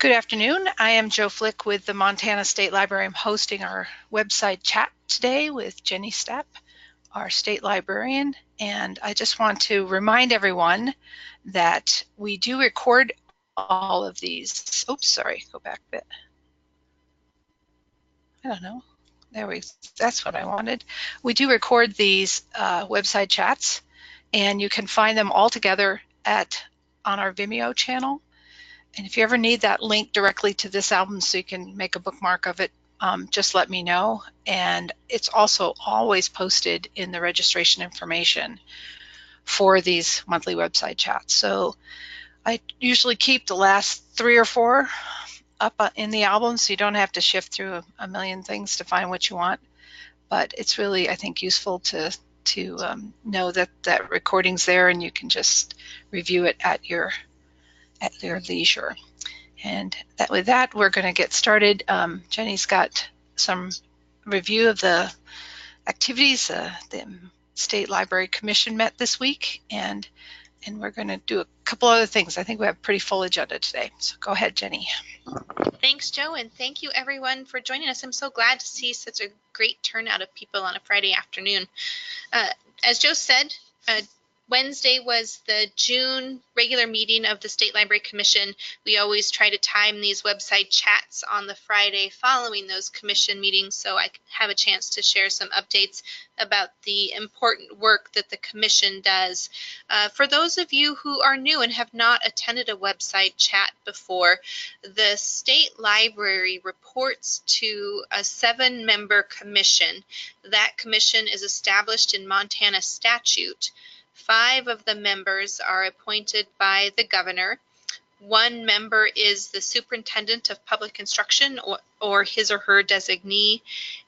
Good afternoon. I am Jo Flick with the Montana State Library. I'm hosting our website chat today with Jennie Stapp, our state librarian. And I just want to remind everyone that we do record all of these. Oops, sorry, go back a bit. I don't know. That's what I wanted. We do record these website chats, and you can find them all together on our Vimeo channel. And if you ever need that link directly to this album so you can make a bookmark of it, just let me know. And it's also always posted in the registration information for these monthly website chats. So I usually keep the last 3 or 4 up in the album so you don't have to shift through a million things to find what you want. But it's really, I think, useful to know that recording's there and you can just review it at your leisure. And with that, we're going to get started. Jennie's got some review of the activities. The State Library Commission met this week, and we're going to do a couple other things. I think we have a pretty full agenda today. So go ahead, Jennie. Thanks, Jo, and thank you everyone for joining us. I'm so glad to see such a great turnout of people on a Friday afternoon. As Jo said, Wednesday was the June regular meeting of the State Library Commission. We always try to time these website chats on the Friday following those commission meetings so I can have a chance to share some updates about the important work that the commission does. For those of you who are new and have not attended a website chat before, the State Library reports to a 7-member commission. That commission is established in Montana statute. 5 of the members are appointed by the governor. 1 member is the superintendent of public instruction or his or her designee.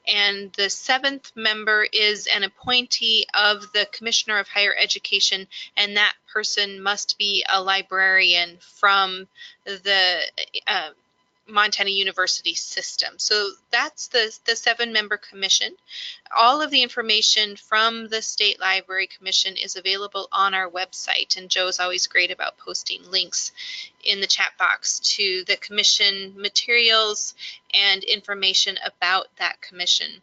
And the 7th member is an appointee of the Commissioner of Higher Education, and that person must be a librarian from the Montana University system. So that's the 7-member commission. All of the information from the State Library Commission is available on our website, and Jo's always great about posting links in the chat box to the commission materials and information about that commission.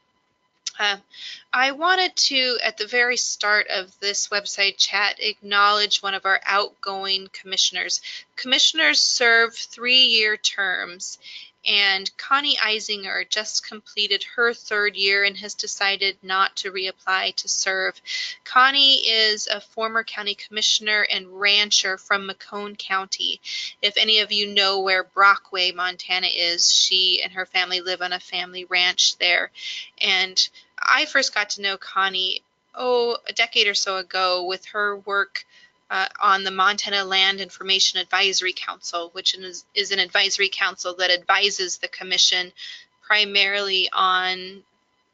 I wanted to, at the very start of this website chat, acknowledge one of our outgoing commissioners. Commissioners serve 3-year terms, and Connie Eisinger just completed her 3rd year and has decided not to reapply to serve. Connie is a former county commissioner and rancher from Macomb County. If any of you know where Brockway, Montana is, she and her family live on a family ranch there. And I first got to know Connie, a decade or so ago with her work on the Montana Land Information Advisory Council, which is an advisory council that advises the commission primarily on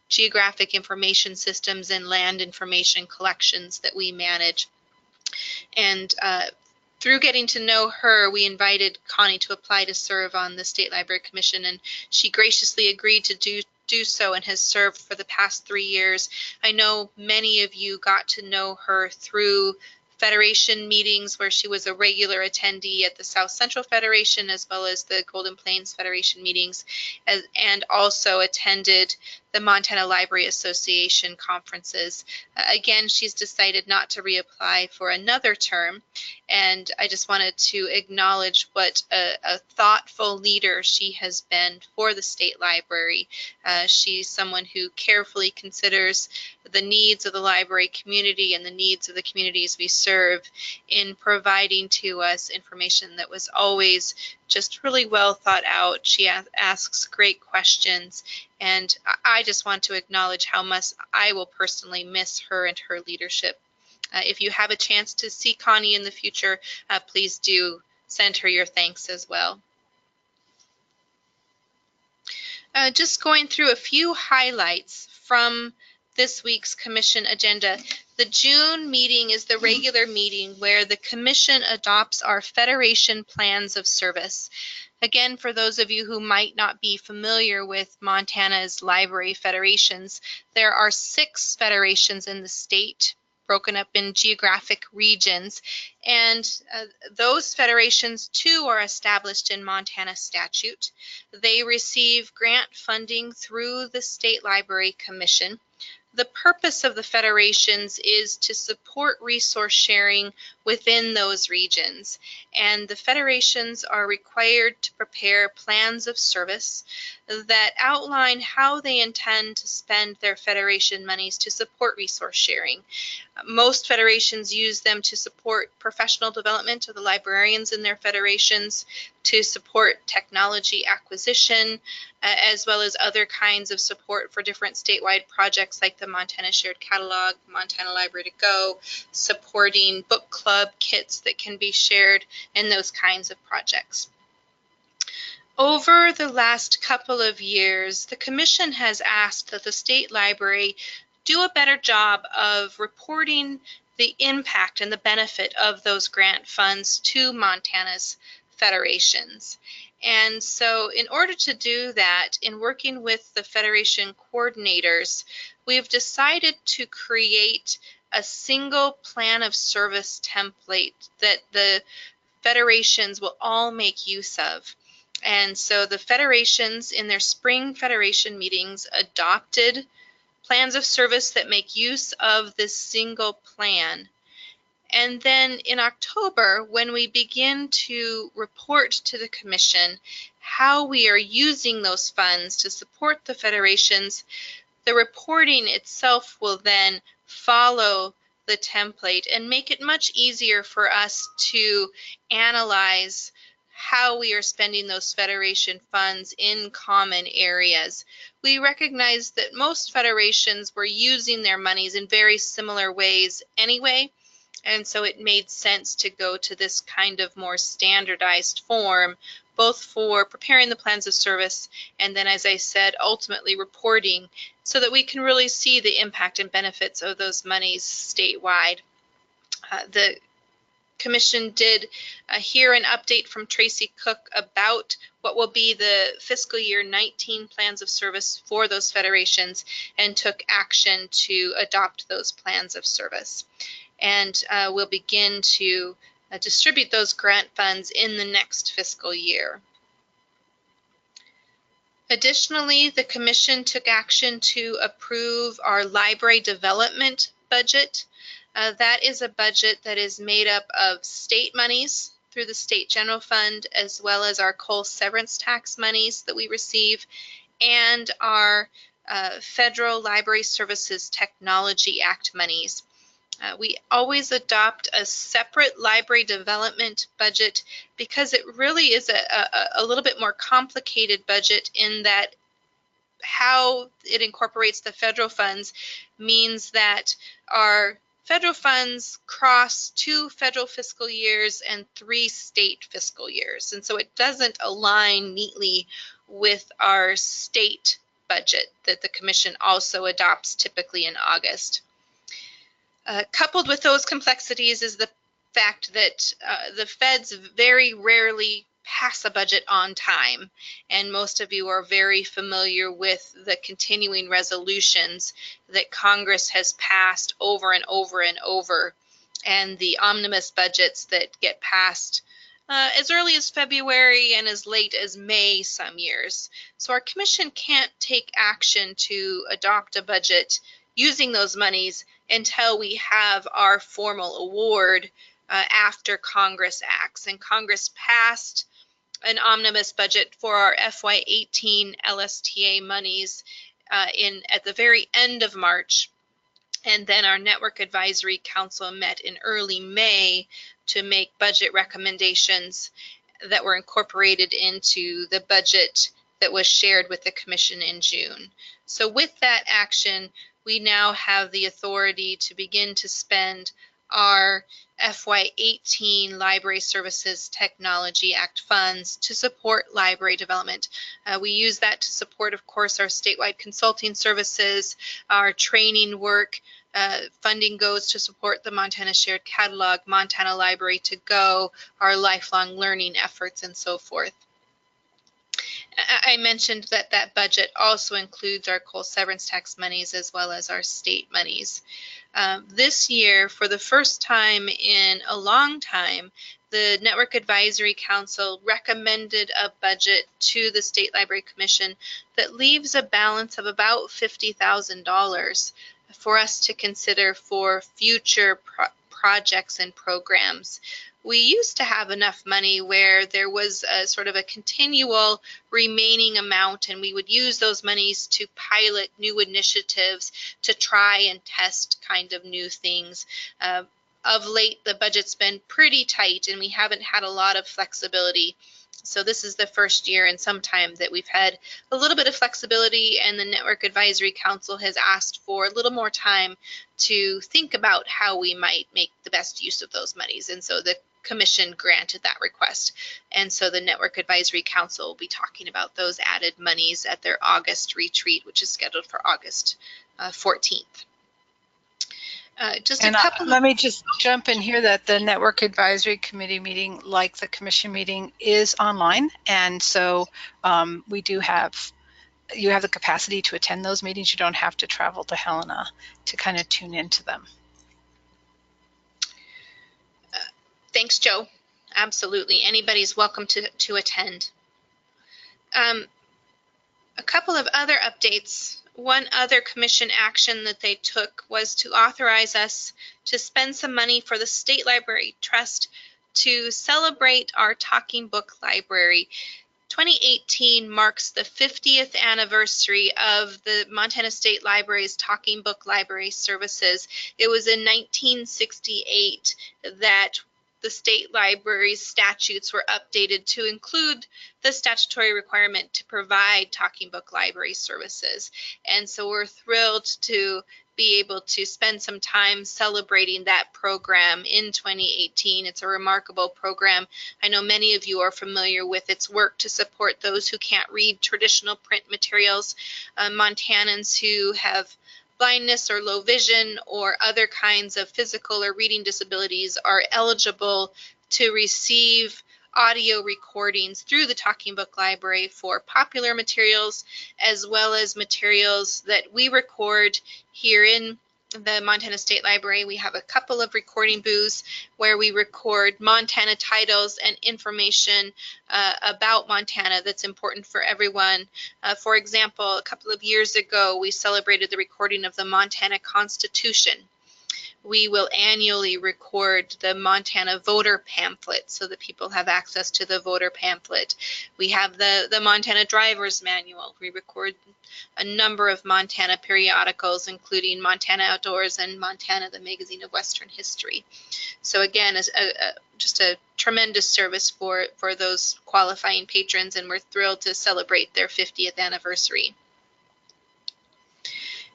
geographic information systems and land information collections that we manage. And through getting to know her, we invited Connie to apply to serve on the State Library Commission, and she graciously agreed to do so and has served for the past 3 years. I know many of you got to know her through Federation meetings where she was a regular attendee at the South Central Federation as well as the Golden Plains Federation meetings, and also attended the Montana Library Association conferences. Again, she's decided not to reapply for another term, and I just wanted to acknowledge what a thoughtful leader she has been for the State Library. She's someone who carefully considers the needs of the library community and the needs of the communities we serve in providing to us information that was always just really well thought out. She asks great questions, and I just want to acknowledge how much I will personally miss her and her leadership. If you have a chance to see Connie in the future, please do send her your thanks as well. Just going through a few highlights from this week's commission agenda. The June meeting is the regular meeting where the commission adopts our Federation plans of service. Again, for those of you who might not be familiar with Montana's library federations, there are 6 federations in the state. broken up in geographic regions. And those federations, too, are established in Montana statute. They receive grant funding through the State Library Commission. The purpose of the federations is to support resource sharing within those regions, and the federations are required to prepare plans of service that outline how they intend to spend their federation monies to support resource sharing. Most federations use them to support professional development of the librarians in their federations, to support technology acquisition, as well as other kinds of support for different statewide projects like the Montana Shared Catalog, Montana Library to Go, supporting book club kits that can be shared, and those kinds of projects. Over the last couple of years, the Commission has asked that the State Library do a better job of reporting the impact and the benefit of those grant funds to Montana's federations. And so in order to do that, in working with the federation coordinators, we've decided to create a single plan of service template that the federations will all make use of. And so the federations in their spring federation meetings adopted plans of service that make use of this single plan. And then in October, when we begin to report to the Commission how we are using those funds to support the federations, the reporting itself will then follow the template and make it much easier for us to analyze how we are spending those federation funds in common areas. We recognize that most federations were using their monies in very similar ways anyway, and so it made sense to go to this kind of more standardized form, both for preparing the plans of service and then, as I said, ultimately reporting so that we can really see the impact and benefits of those monies statewide. The Commission did hear an update from Tracy Cook about what will be the fiscal year 19 plans of service for those federations and took action to adopt those plans of service. And we'll begin to distribute those grant funds in the next fiscal year. Additionally, the Commission took action to approve our library development budget. That is a budget that is made up of state monies through the State General Fund, as well as our coal severance tax monies that we receive, and our Federal Library Services Technology Act monies. We always adopt a separate library development budget because it really is a little bit more complicated budget in that how it incorporates the federal funds means that our federal funds cross 2 federal fiscal years and 3 state fiscal years. And so it doesn't align neatly with our state budget that the Commission also adopts typically in August. Coupled with those complexities is the fact that the feds very rarely pass a budget on time, and most of you are very familiar with the continuing resolutions that Congress has passed over and over and over, and the omnibus budgets that get passed as early as February and as late as May some years. So our Commission can't take action to adopt a budget using those monies until we have our formal award after Congress acts. And Congress passed an omnibus budget for our FY18 LSTA monies at the very end of March. And then our Network Advisory Council met in early May to make budget recommendations that were incorporated into the budget that was shared with the Commission in June. So with that action, we now have the authority to begin to spend our FY18 Library Services Technology Act funds to support library development. We use that to support, of course, our statewide consulting services, our training work. Funding goes to support the Montana Shared Catalog, Montana Library to Go, our lifelong learning efforts, and so forth. I mentioned that that budget also includes our coal severance tax monies as well as our state monies. This year, for the first time in a long time, the Network Advisory Council recommended a budget to the State Library Commission that leaves a balance of about $50,000 for us to consider for future projects and programs. We used to have enough money where there was a sort of a continual remaining amount, and we would use those monies to pilot new initiatives, to try and test kind of new things. Of late, the budget's been pretty tight, and we haven't had a lot of flexibility. So this is the first year in some time that we've had a little bit of flexibility, and the Network Advisory Council has asked for a little more time to think about how we might make the best use of those monies. And so the Commission granted that request. And so the Network Advisory Council will be talking about those added monies at their August retreat, which is scheduled for August 14th. Let me just jump in here that the Network Advisory Committee meeting, like the Commission meeting, is online, and so you have the capacity to attend those meetings. You don't have to travel to Helena to kind of tune into them. Thanks, Joe. Absolutely, anybody's welcome to attend. A couple of other updates. One other Commission action that they took was to authorize us to spend some money for the State Library Trust to celebrate our Talking Book Library. 2018 marks the 50th anniversary of the Montana State Library's Talking Book Library services. It was in 1968 that the state library's statutes were updated to include the statutory requirement to provide talking book library services. And so we're thrilled to be able to spend some time celebrating that program in 2018. It's a remarkable program. I know many of you are familiar with its work to support those who can't read traditional print materials, Montanans who have blindness or low vision or other kinds of physical or reading disabilities are eligible to receive audio recordings through the Talking Book Library for popular materials, as well as materials that we record here in the Montana State Library. We have a couple of recording booths where we record Montana titles and information about Montana that's important for everyone. For example, a couple of years ago, we celebrated the recording of the Montana Constitution. We will annually record the Montana voter pamphlet so that people have access to the voter pamphlet. We have the Montana driver's manual. We record a number of Montana periodicals, including Montana Outdoors and Montana, the Magazine of Western History. So again, just a tremendous service for those qualifying patrons, and we're thrilled to celebrate their 50th anniversary.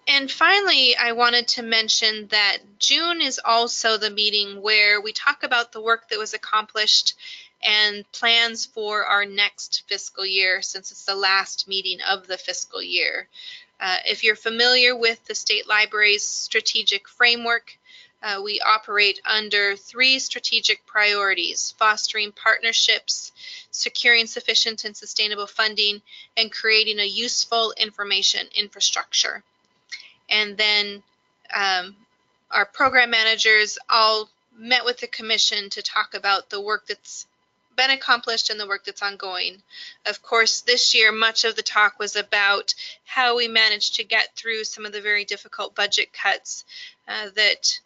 And finally, I wanted to mention that June is also the meeting where we talk about the work that was accomplished and plans for our next fiscal year, since it's the last meeting of the fiscal year. If you're familiar with the State Library's strategic framework, we operate under 3 strategic priorities: fostering partnerships, securing sufficient and sustainable funding, and creating a useful information infrastructure. And then our program managers all met with the Commission to talk about the work that's been accomplished and the work that's ongoing. Of course, this year, much of the talk was about how we managed to get through some of the very difficult budget cuts that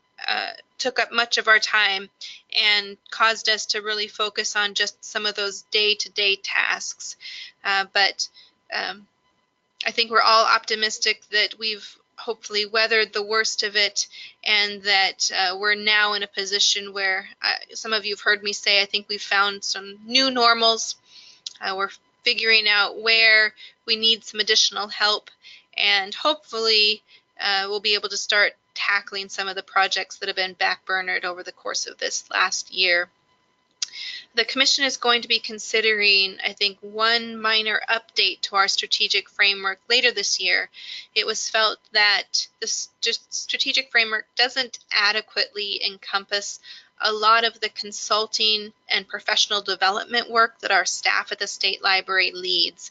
took up much of our time and caused us to really focus on just some of those day-to-day tasks. But I think we're all optimistic that we've hopefully weathered the worst of it, and that we're now in a position where some of you have heard me say I think we've found some new normals. We're figuring out where we need some additional help, and hopefully we'll be able to start tackling some of the projects that have been backburnered over the course of this last year. The Commission is going to be considering, I think, one minor update to our strategic framework later this year. It was felt that the strategic framework doesn't adequately encompass a lot of the consulting and professional development work that our staff at the State Library leads,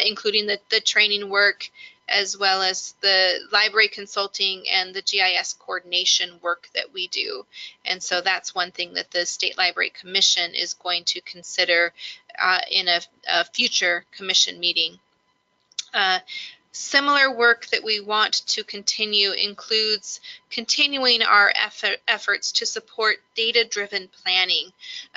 including the training work as well as the library consulting and the GIS coordination work that we do. And so that's one thing that the State Library Commission is going to consider in a future commission meeting. Similar work that we want to continue includes continuing our efforts to support data-driven planning.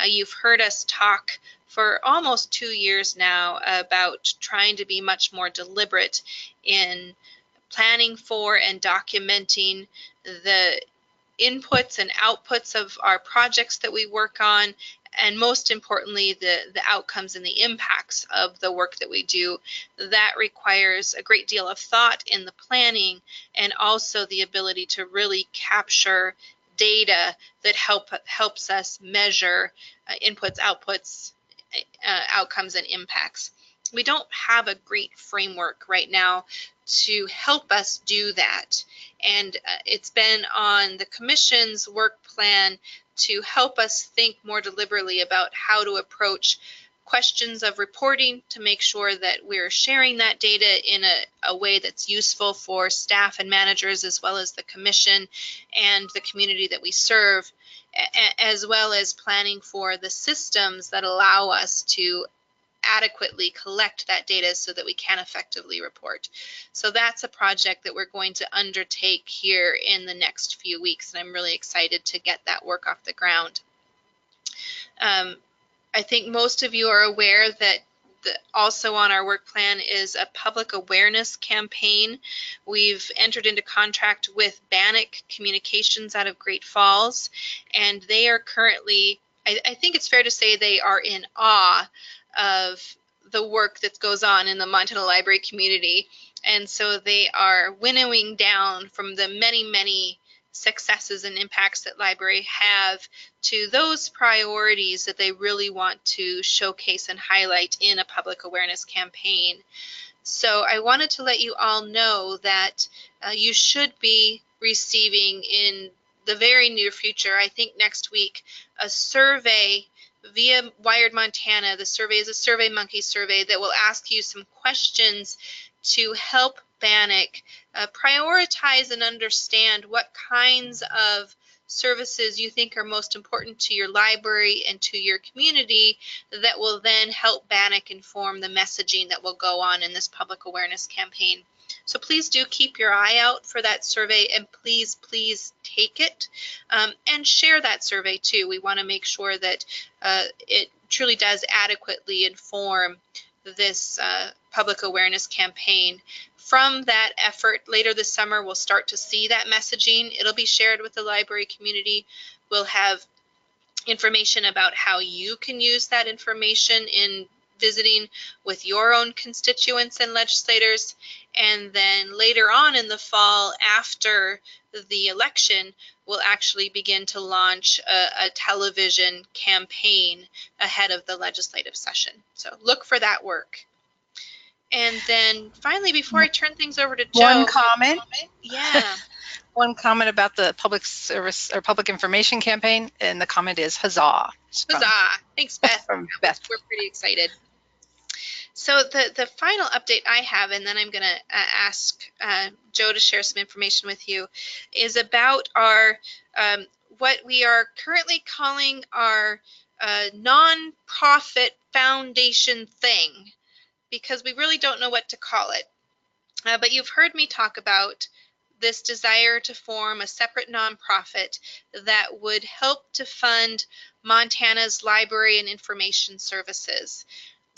You've heard us talk for almost 2 years now about trying to be much more deliberate in planning for and documenting the inputs and outputs of our projects that we work on, and most importantly, the outcomes and the impacts of the work that we do. That requires a great deal of thought in the planning, and also the ability to really capture data that helps us measure inputs, outputs, outcomes, and impacts. We don't have a great framework right now to help us do that. And it's been on the Commission's work plan to help us think more deliberately about how to approach questions of reporting to make sure that we're sharing that data in a way that's useful for staff and managers, as well as the Commission and the community that we serve, as well as planning for the systems that allow us to adequately collect that data so that we can effectively report. So that's a project that we're going to undertake here in the next few weeks, and I'm really excited to get that work off the ground. I think most of you are aware that also on our work plan is a public awareness campaign. We've entered into contract with Bannock Communications out of Great Falls, and they are currently, I think it's fair to say, they are in awe of the work that goes on in the Montana library community. And so they are winnowing down from the many, many successes and impacts that library have to those priorities that they really want to showcase and highlight in a public awareness campaign. So I wanted to let you all know that you should be receiving in the very near future, I think next week, a survey via Wired Montana. The survey is a SurveyMonkey survey that will ask you some questions to help Bannock prioritize and understand what kinds of services you think are most important to your library and to your community, that will then help Bannock inform the messaging that will go on in this public awareness campaign. So please do keep your eye out for that survey, and please, please take it and share that survey too. We want to make sure that it truly does adequately inform this public awareness campaign. From that effort, later this summer, we'll start to see that messaging. It'll be shared with the library community. We'll have information about how you can use that information in visiting with your own constituents and legislators. And then later on in the fall, after the election, we'll actually begin to launch a television campaign ahead of the legislative session. So look for that work. And then finally, before I turn things over to Joe. One comment. Yeah. One comment about the public service or public information campaign, and the comment is huzzah. Huzzah. Thanks, Beth. From Beth. We're pretty excited. So the final update I have, and then I'm going to ask Joe to share some information with you, is about our what we are currently calling our nonprofit foundation thing, because we really don't know what to call it. But you've heard me talk about this desire to form a separate nonprofit that would help to fund Montana's library and information services.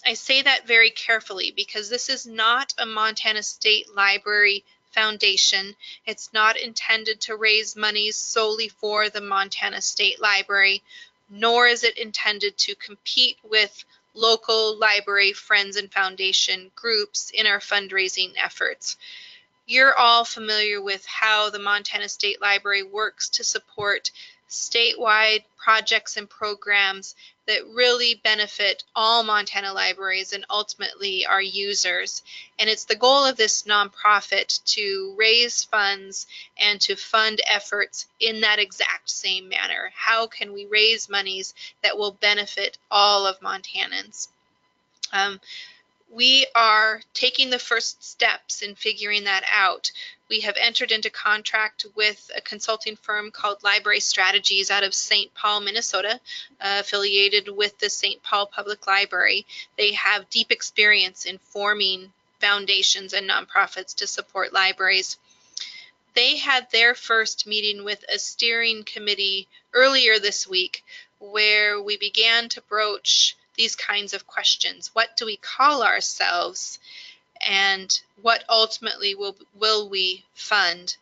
I say that very carefully because this is not a Montana State Library Foundation. It's not intended to raise monies solely for the Montana State Library, nor is it intended to compete with local library friends and foundation groups in our fundraising efforts. You're all familiar with how the Montana State Library works to support statewide projects and programs that really benefit all Montana libraries and ultimately our users. And it's the goal of this nonprofit to raise funds and to fund efforts in that exact same manner. How can we raise monies that will benefit all of Montanans? we are taking the first steps in figuring that out. We have entered into contract with a consulting firm called Library Strategies out of St. Paul, Minnesota, affiliated with the St. Paul Public Library. They have deep experience in forming foundations and nonprofits to support libraries. They had their first meeting with a steering committee earlier this week, where we began to broach these kinds of questions. What do we call ourselves, and what ultimately will we fund?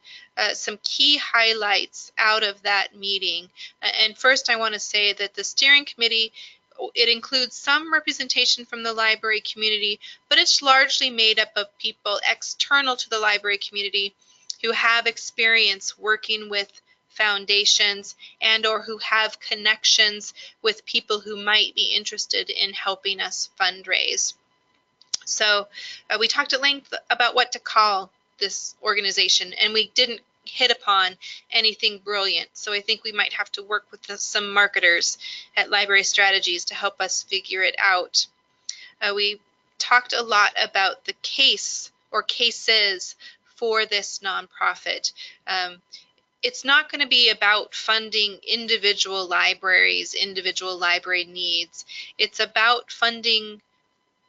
Some key highlights out of that meeting. And first, I want to say that the steering committee, it includes some representation from the library community, but it's largely made up of people external to the library community who have experience working with foundations and or who have connections with people who might be interested in helping us fundraise. So we talked at length about what to call this organization, and we didn't hit upon anything brilliant. So I think we might have to work with some marketers at Library Strategies to help us figure it out. We talked a lot about the case or cases for this nonprofit. It's not going to be about funding individual libraries, individual library needs. It's about funding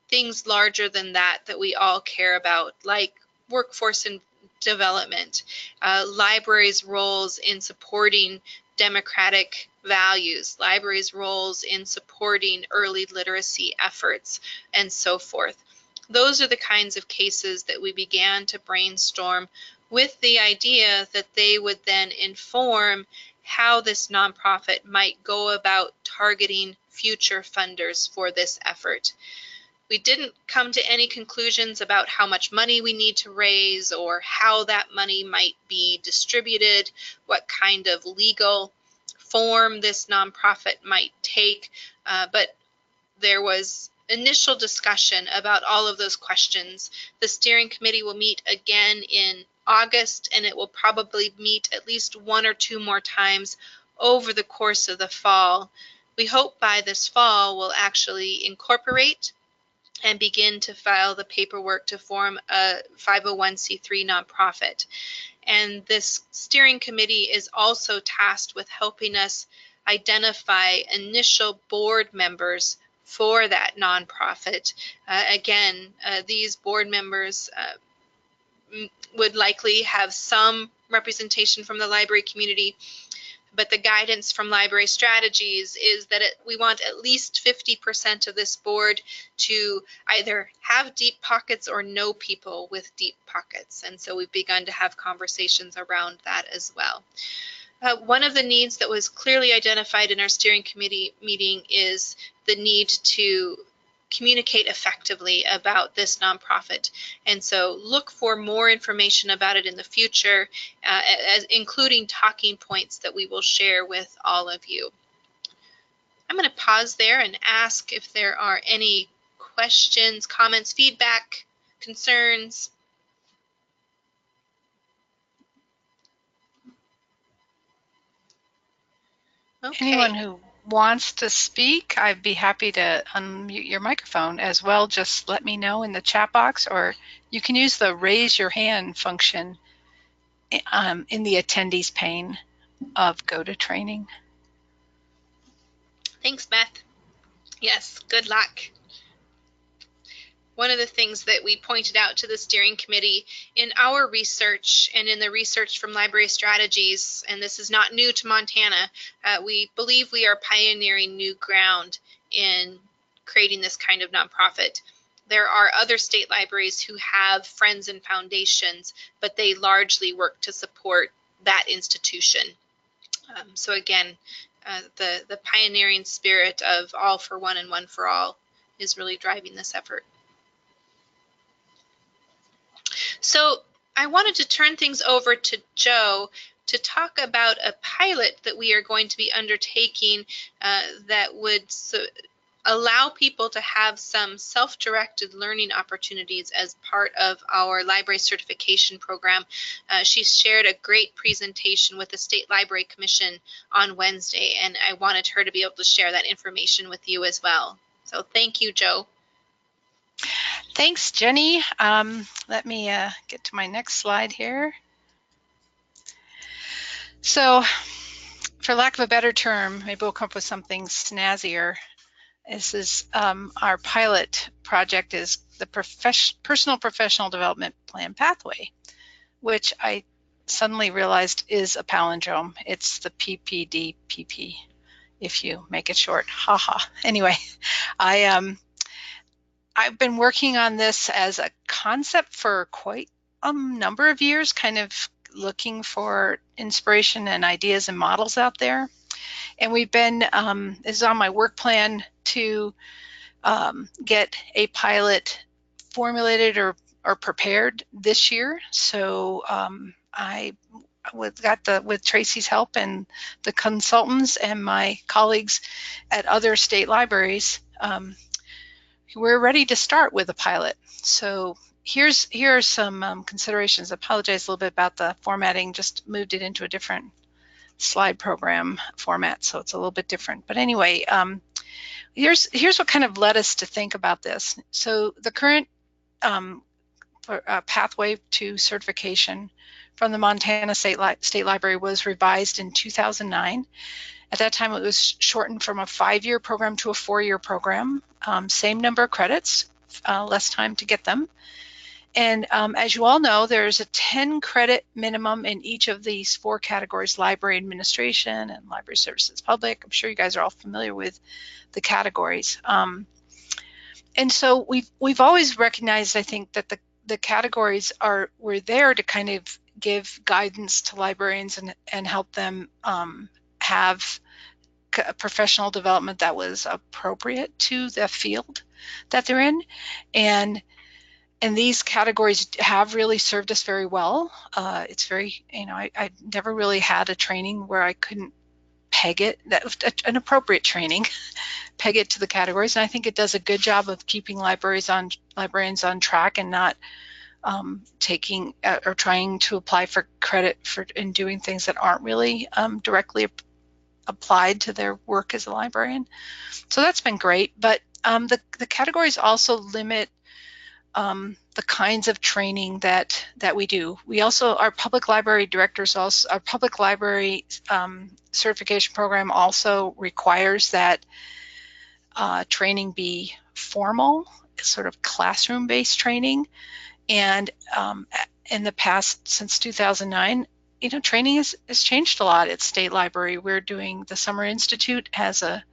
things larger than that we all care about, like workforce and development, libraries' roles in supporting democratic values, libraries' roles in supporting early literacy efforts, and so forth. Those are the kinds of cases that we began to brainstorm with the idea that they would then inform how this nonprofit might go about targeting future funders for this effort. We didn't come to any conclusions about how much money we need to raise or how that money might be distributed, what kind of legal form this nonprofit might take, but there was initial discussion about all of those questions. The steering committee will meet again in August, and it will probably meet at least one or two more times over the course of the fall. We hope by this fall we'll actually incorporate and begin to file the paperwork to form a 501c3 nonprofit. And this steering committee is also tasked with helping us identify initial board members for that nonprofit. These board members would likely have some representation from the library community, but the guidance from Library Strategies is that we want at least 50% of this board to either have deep pockets or know people with deep pockets. And so we've begun to have conversations around that as well. One of the needs that was clearly identified in our steering committee meeting is the need to communicate effectively about this nonprofit. And so look for more information about it in the future, including talking points that we will share with all of you. I'm going to pause there and ask if there are any questions, comments, feedback, concerns. Okay. Anyone who wants to speak, I'd be happy to unmute your microphone as well. Just let me know in the chat box, or you can use the raise your hand function in the attendees pane of GoToTraining. Thanks, Beth. Yes, good luck. One of the things that we pointed out to the steering committee in our research and in the research from Library Strategies, and this is not new to Montana, we believe we are pioneering new ground in creating this kind of nonprofit. There are other state libraries who have friends and foundations, but they largely work to support that institution. So again, the pioneering spirit of all for one and one for all is really driving this effort. So I wanted to turn things over to Joe to talk about a pilot that we are going to be undertaking that would allow people to have some self-directed learning opportunities as part of our library certification program. She shared a great presentation with the State Library Commission on Wednesday, and I wanted her to be able to share that information with you as well. So thank you, Joe. Thanks, Jenny. Let me get to my next slide here. So, for lack of a better term, maybe we'll come up with something snazzier. This is our pilot project is the Personal Professional Development Plan Pathway, which I suddenly realized is a palindrome. It's the PPDPP, if you make it short. Haha. Anyway, I've been working on this as a concept for quite a number of years, kind of looking for inspiration and ideas and models out there. And we've been, this is on my work plan to get a pilot formulated or prepared this year. So I with Tracy's help and the consultants and my colleagues at other state libraries, we're ready to start with a pilot. So here are some considerations. I apologize a little bit about the formatting, just moved it into a different slide program format, so it's a little bit different. But anyway, here's what kind of led us to think about this. So the current pathway to certification from the Montana State Library was revised in 2009. At that time, it was shortened from a 5-year program to a 4-year program. Same number of credits, less time to get them. And as you all know, there's a 10 credit minimum in each of these 4 categories: library administration and library services public. I'm sure you guys are all familiar with the categories. And so we've always recognized, I think, that the categories were there to kind of give guidance to librarians and help them have professional development that was appropriate to the field that they're in. And these categories have really served us very well. It's very, I never really had a training where I couldn't peg it, an appropriate training, peg it to the categories. And I think it does a good job of keeping librarians on track and not taking or trying to apply for credit in doing things that aren't really directly applied to their work as a librarian. So that's been great. But the categories also limit the kinds of training that we do. We also, our public library directors, also our public library certification program also requires that training be formal, sort of classroom-based training. And in the past, since 2009, training has changed a lot at State Library. We're doing, the Summer Institute has a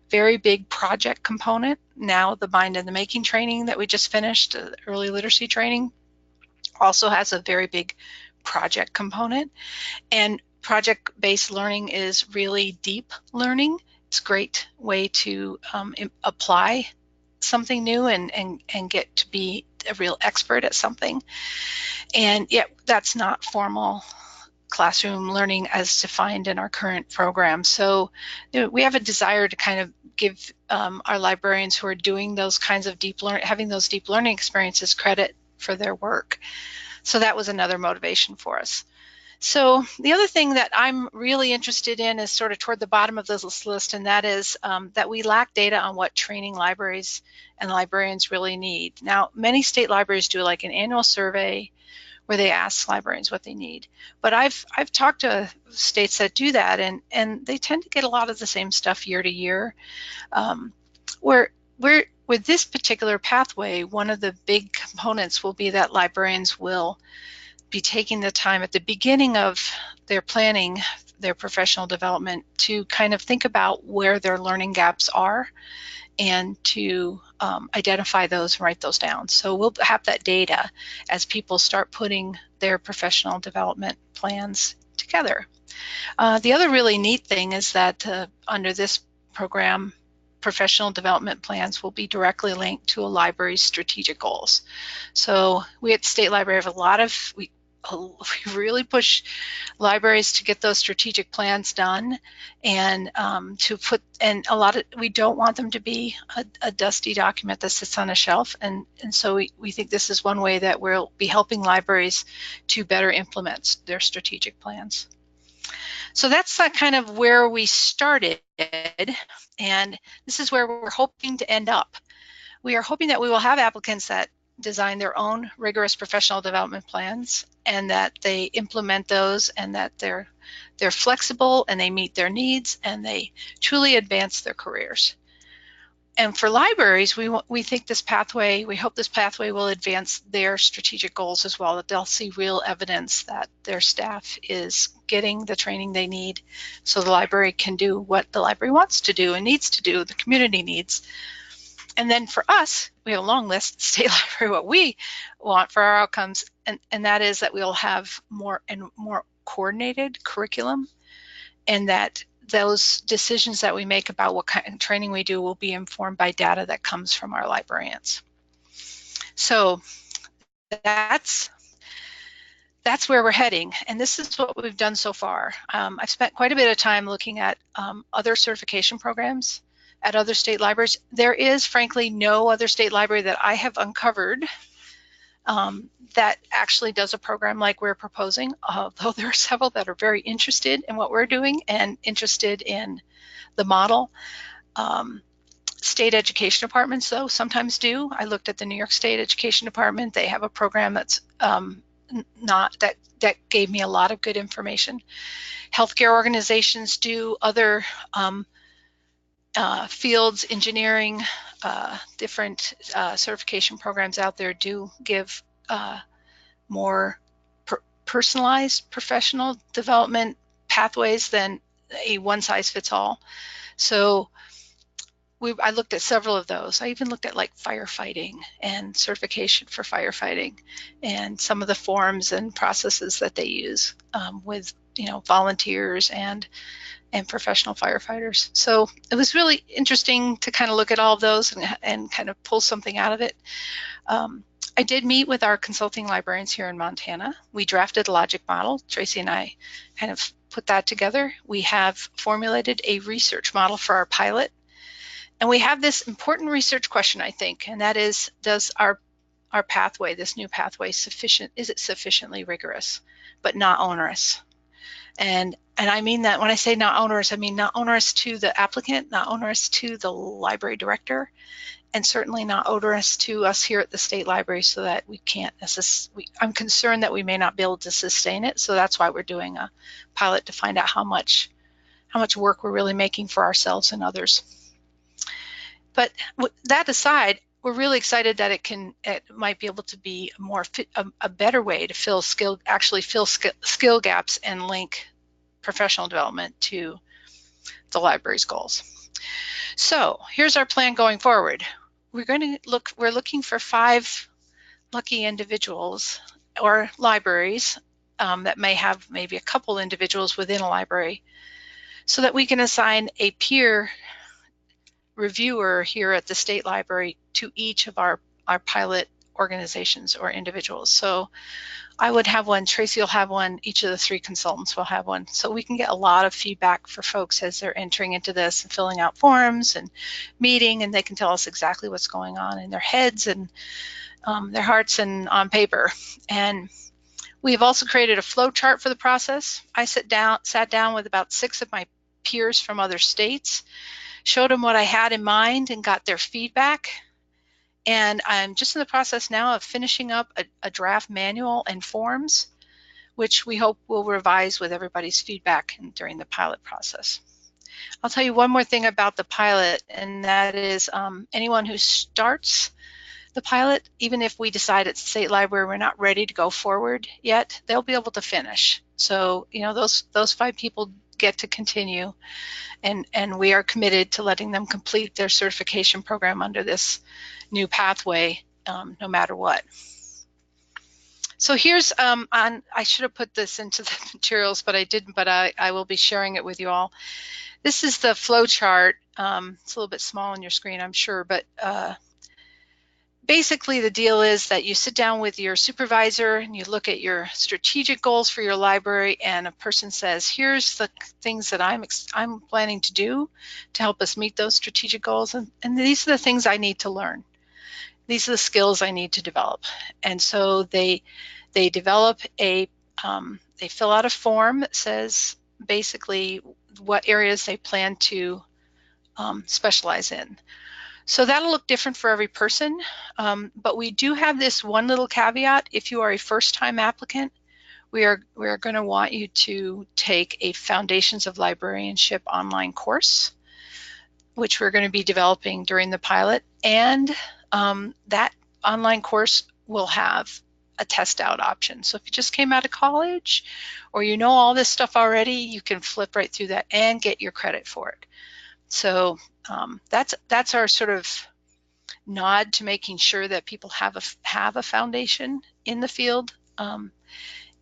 very big project component. Now the Mind in the Making training that we just finished, early literacy training, also has a very big project component. And project-based learning is really deep learning. It's a great way to apply something new and get to be a real expert at something. And yet that's not formal classroom learning as defined in our current program. So we have a desire to kind of give our librarians who are doing those kinds of having those deep learning experiences credit for their work. So that was another motivation for us. So the other thing that I'm really interested in is sort of toward the bottom of this list, and that is that we lack data on what training libraries and librarians really need. Now, many state libraries do like an annual survey where they ask librarians what they need. But I've talked to states that do that, and they tend to get a lot of the same stuff year to year. With this particular pathway, one of the big components will be that librarians will be taking the time at the beginning of their planning, their professional development, to kind of think about where their learning gaps are and to identify those and write those down. So we'll have that data as people start putting their professional development plans together. The other really neat thing is that under this program, professional development plans will be directly linked to a library's strategic goals. So we at the State Library have a lot of, we really push libraries to get those strategic plans done, and we don't want them to be a dusty document that sits on a shelf, and so we think this is one way that we'll be helping libraries to better implement their strategic plans. So that's kind of where we started, and this is where we're hoping to end up. We are hoping that we will have applicants that design their own rigorous professional development plans, and that they implement those, and that they're flexible and they meet their needs and they truly advance their careers. And for libraries, we think this pathway, we hope this pathway will advance their strategic goals as well, that they'll see real evidence that their staff is getting the training they need so the library can do what the library wants to do and needs to do, the community needs. And then for us, we have a long list, State Library, what we want for our outcomes, and that is that we'll have more coordinated curriculum, and that those decisions that we make about what kind of training we do will be informed by data that comes from our librarians. So that's where we're heading, and this is what we've done so far. I've spent quite a bit of time looking at other certification programs at other state libraries. There is, frankly, no other state library that I have uncovered that actually does a program like we're proposing, although there are several that are very interested in what we're doing and interested in the model. State education departments, though, sometimes do. I looked at the New York State Education Department. They have a program that's that gave me a lot of good information. Healthcare organizations do, other fields, engineering, different certification programs out there do give more personalized professional development pathways than a one-size-fits-all. So I looked at several of those. I even looked at like firefighting and certification for firefighting and some of the forms and processes that they use with volunteers and professional firefighters. So it was really interesting to kind of look at all of those and kind of pull something out of it. I did meet with our consulting librarians here in Montana. We drafted a logic model. Tracy and I kind of put that together. We have formulated a research model for our pilot. And we have this important research question, I think, and that is, does our pathway, this new pathway, is it sufficiently rigorous, but not onerous? And I mean that when I say not onerous, I mean not onerous to the applicant, not onerous to the library director, and certainly not onerous to us here at the state library, so that we can't I'm concerned that we may not be able to sustain it. So that's why we're doing a pilot, to find out how much work we're really making for ourselves and others. But that aside, we're really excited that it might be able to be a better way to fill skill gaps and link professional development to the library's goals. So here's our plan going forward. We're looking for 5 lucky individuals or libraries that may have maybe a couple individuals within a library, so that we can assign a peer reviewer here at the state library to each of our pilot organizations or individuals. So I would have one, Tracy will have one, each of the 3 consultants will have one. So we can get a lot of feedback for folks as they're entering into this and filling out forms and meeting, and they can tell us exactly what's going on in their heads and their hearts and on paper. And we've also created a flow chart for the process. I sat down with about 6 of my peers from other states, showed them what I had in mind and got their feedback. And I'm just in the process now of finishing up a draft manual and forms, which we hope will revise with everybody's feedback during the pilot process. I'll tell you one more thing about the pilot, and that is anyone who starts the pilot, even if we decide at the state library we're not ready to go forward yet, they'll be able to finish. So those 5 people get to continue, and we are committed to letting them complete their certification program under this new pathway, no matter what. So here's I should have put this into the materials, but I didn't, but I will be sharing it with you all. This is the flow chart. It's a little bit small on your screen, I'm sure, but basically the deal is that you sit down with your supervisor and you look at your strategic goals for your library, and a person says, here's the things that I'm planning to do to help us meet those strategic goals, and these are the things I need to learn. These are the skills I need to develop. And so they develop they fill out a form that says basically what areas they plan to specialize in. So that'll look different for every person, but we do have this one little caveat. If you are a first-time applicant, we are going to want you to take a Foundations of Librarianship online course, which we're going to be developing during the pilot, and that online course will have a test out option. So if you just came out of college or you know all this stuff already, you can flip right through that and get your credit for it. So that's our sort of nod to making sure that people have a foundation in the field,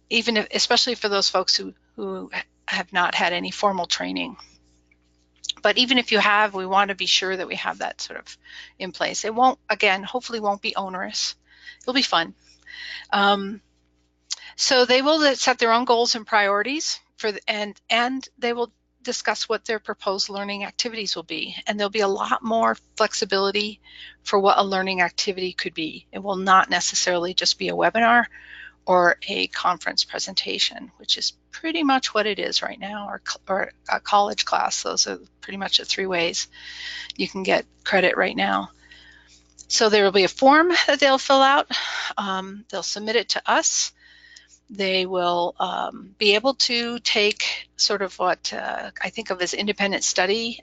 even if, especially for those folks who have not had any formal training. But even if you have, we want to be sure that we have that sort of in place. It won't, again, hopefully won't be onerous. It'll be fun. So they will set their own goals and priorities and they will discuss what their proposed learning activities will be. And there'll be a lot more flexibility for what a learning activity could be. It will not necessarily just be a webinar or a conference presentation, which is pretty much what it is right now, or a college class. Those are pretty much the three ways you can get credit right now. So there will be a form that they'll fill out. They'll submit it to us. They will be able to take sort of what I think of as independent study.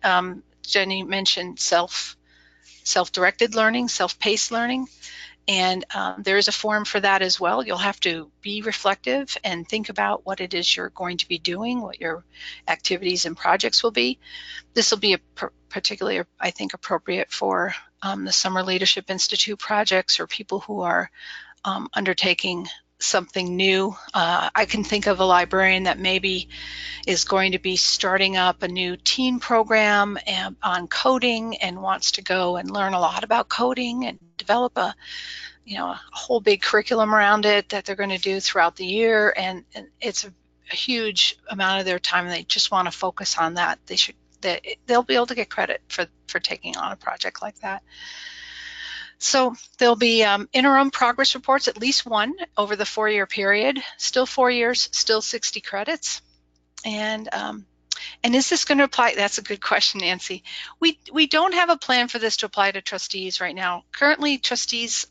Jennie mentioned self-directed learning, self-paced learning. And there is a form for that as well. You'll have to be reflective and think about what it is you're going to be doing, what your activities and projects will be. This will be particularly, I think, appropriate for the Summer Leadership Institute projects or people who are undertaking something new. I can think of a librarian that maybe is going to be starting up a new teen program on coding and wants to go and learn a lot about coding and develop a whole big curriculum around it that they're going to do throughout the year, and it's a huge amount of their time, and they just want to focus on that. They'll be able to get credit for taking on a project like that. So there'll be interim progress reports, at least one over the 4-year period. Still 4 years, still 60 credits. And is this going to apply? That's a good question, Nancy. We don't have a plan for this to apply to trustees right now. Currently, trustees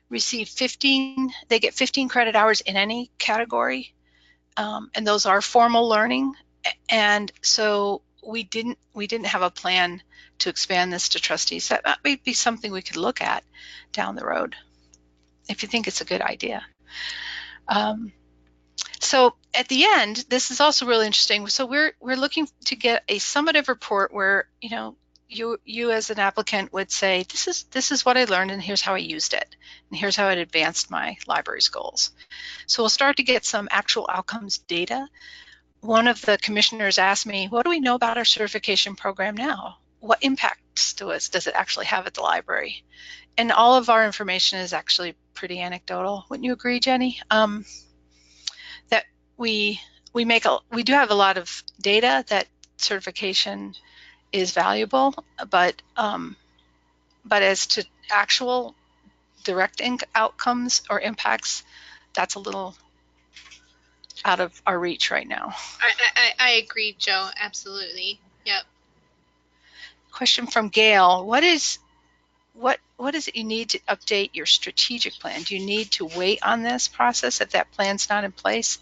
receive 15. They get 15 credit hours in any category, and those are formal learning. And so we didn't have a plan to expand this to trustees. That might be something we could look at down the road if you think it's a good idea. So at the end, this is also really interesting. So we're looking to get a summative report where you as an applicant would say, this is what I learned, and here's how I used it, and here's how it advanced my library's goals. So we'll start to get some actual outcomes data. One of the commissioners asked me, what do we know about our certification program now? What impacts does it actually have at the library? And all of our information is actually pretty anecdotal. Wouldn't you agree, Jennie? That we do have a lot of data that certification is valuable, but as to actual direct outcomes or impacts, that's a little out of our reach right now. I agree, Joe. Absolutely. Yep. Question from Gail. What is it you need to update your strategic plan? Do you need to wait on this process if that plan's not in place?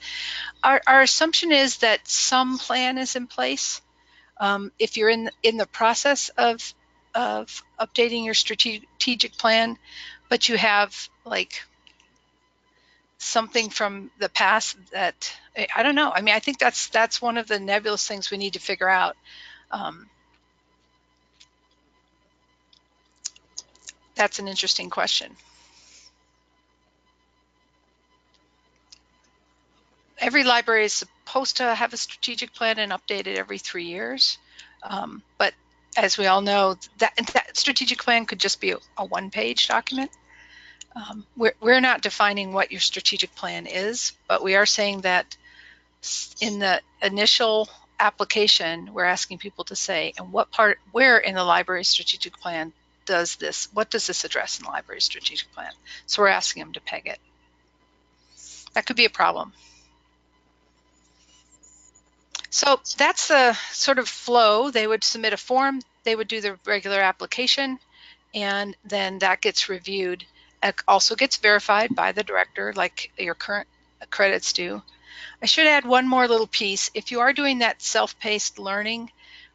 Our assumption is that some plan is in place. If you're in the process of updating your strategic plan, but you have like something from the past that I don't know. I mean, I think that's one of the nebulous things we need to figure out. That's an interesting question. Every library is supposed to have a strategic plan and update it every 3 years. But as we all know, that strategic plan could just be a one-page document. We're not defining what your strategic plan is, but we are saying that in the initial application, we're asking people to say, and where in the library strategic plan what does this address in the library strategic plan? So we're asking them to peg it. That could be a problem. So that's the sort of flow. They would submit a form. they would do the regular application, and then that gets reviewed. It also gets verified by the director, like your current credits do. I should add one more little piece. If you are doing that self-paced learning,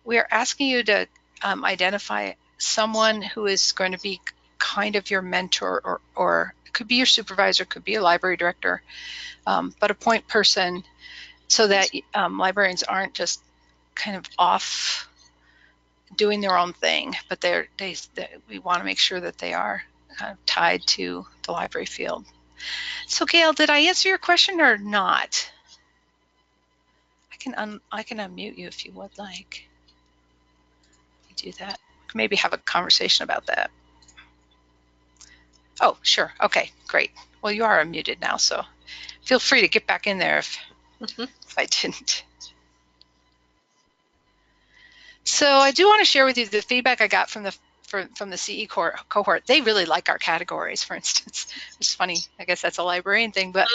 we are asking you to identify someone who is going to be kind of your mentor, or it could be your supervisor, could be a library director, but a point person, so that librarians aren't just kind of off doing their own thing, but we want to make sure that they are kind of tied to the library field. So Gail, did I answer your question or not? I can unmute you if you would like. You do that. Maybe have a conversation about that. Oh, sure. Okay, great. Well, you are unmuted now, so feel free to get back in there if I didn't. So I do want to share with you the feedback I got from the CE cohort. They really like our categories, for instance. It's funny. I guess that's a librarian thing, but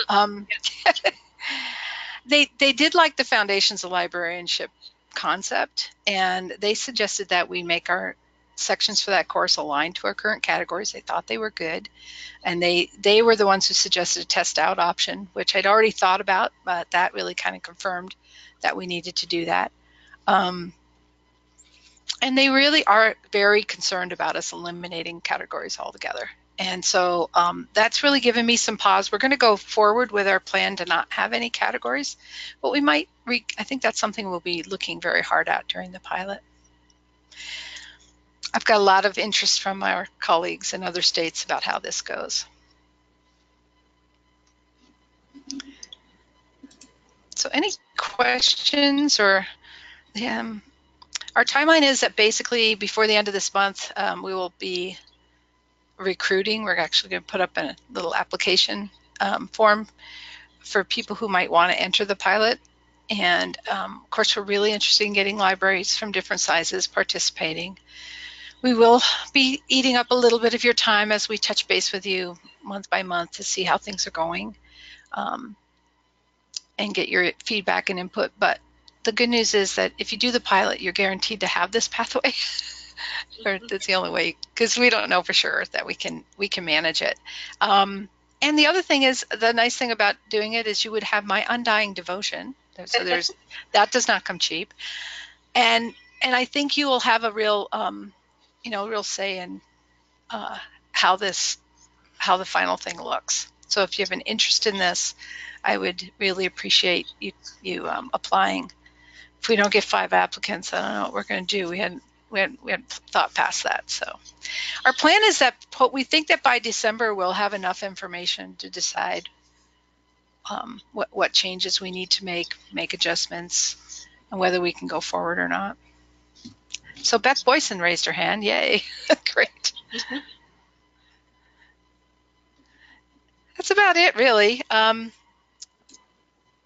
they did like the foundations of librarianship concept, and they suggested that we make our sections for that course aligned to our current categories. They thought they were good, and they were the ones who suggested a test out option, which I'd already thought about, but that really kind of confirmed that we needed to do that. And they really are very concerned about us eliminating categories altogether. And so that's really given me some pause. We're going to go forward with our plan to not have any categories, but we might, I think that's something we'll be looking very hard at during the pilot. I've got a lot of interest from our colleagues in other states about how this goes. So any questions? Or our timeline is that basically before the end of this month, we will be recruiting. We're actually going to put up a little application form for people who might want to enter the pilot. And of course, we're really interested in getting libraries from different sizes participating. We will be eating up a little bit of your time as we touch base with you month by month to see how things are going and get your feedback and input. But the good news is that if you do the pilot, you're guaranteed to have this pathway. Or that's the only way, because we don't know for sure that we can manage it. And the other thing is, the nice thing about doing it is you would have my undying devotion. So there's that does not come cheap, and I think you will have a real real say in how the final thing looks. So if you have an interest in this, I would really appreciate you applying. If we don't get 5 applicants, I don't know what we're going to do. We hadn't thought past that. So our plan is that we think that by December we'll have enough information to decide what changes we need to make adjustments, and whether we can go forward or not. So Beth Boyson raised her hand. Yay. Great. That's about it, really.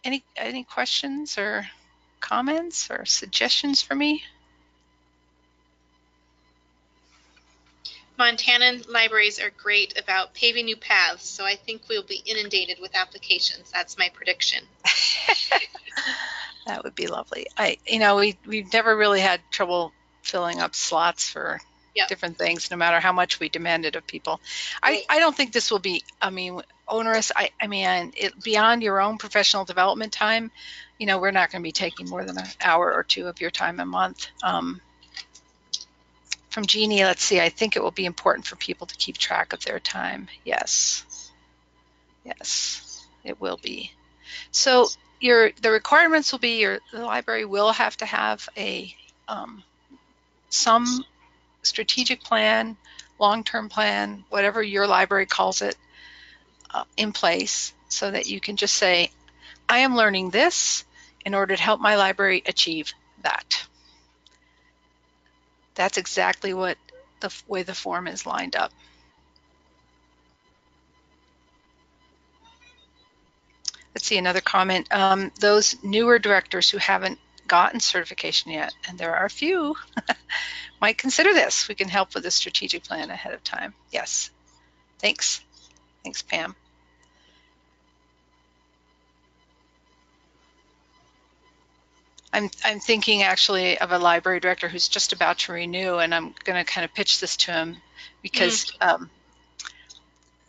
Any questions or comments or suggestions for me? Montana libraries are great about paving new paths, so I think we'll be inundated with applications. That's my prediction. That would be lovely. We've never really had trouble filling up slots for different things, no matter how much we demanded of people. I don't think this will be, onerous. Beyond your own professional development time, we're not going to be taking more than an hour or 2 of your time a month. From Jennie, let's see, I think it will be important for people to keep track of their time. Yes, it will be. So the requirements will be the library will have to have some strategic plan, long-term plan, whatever your library calls it, in place, so that you can just say, I am learning this in order to help my library achieve that. That's exactly what the way the form is lined up. Let's see, another comment. Those newer directors who haven't gotten certification yet, and there are a few, might consider this. We can help with a strategic plan ahead of time. Yes. Thanks, Pam. I'm thinking actually of a library director who's just about to renew, and I'm going to kind of pitch this to him because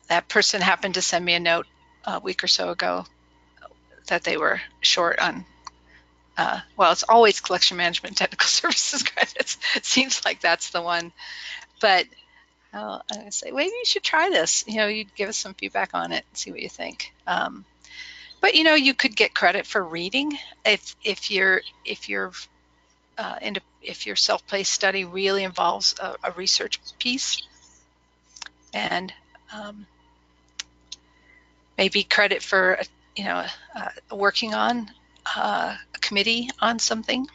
that person happened to send me a note a week or so ago that they were short on. Well, it's always collection management technical services credits. It seems like that's the one, but I say maybe you should try this. You'd give us some feedback on it and see what you think. But you could get credit for reading if your self-paced study really involves a research piece, and maybe credit for working on a committee on something,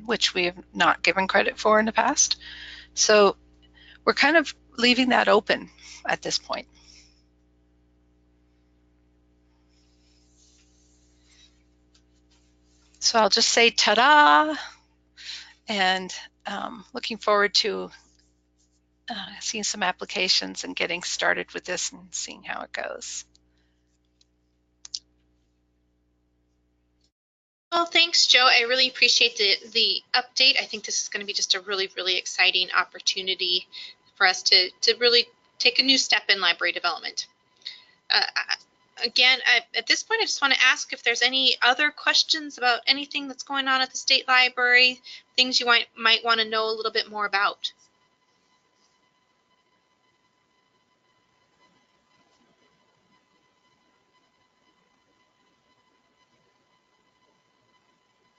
which we have not given credit for in the past. So we're kind of leaving that open at this point. So I'll just say ta-da, and looking forward to seeing some applications and getting started with this and seeing how it goes. Well, thanks, Joe. I really appreciate the update. I think this is going to be just a really, really exciting opportunity for us to really take a new step in library development. Again, at this point, I just want to ask if there's any other questions about anything that's going on at the State Library, things you might want to know a little bit more about.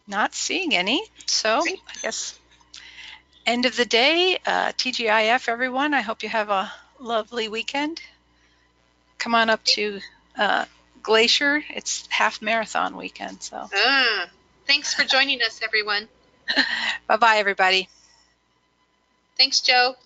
Not seeing any, so I guess end of the day, TGIF, everyone. I hope you have a lovely weekend. Come on up to Glacier. It's half marathon weekend. So thanks for joining us, everyone. Bye-bye, everybody. Thanks, Joe.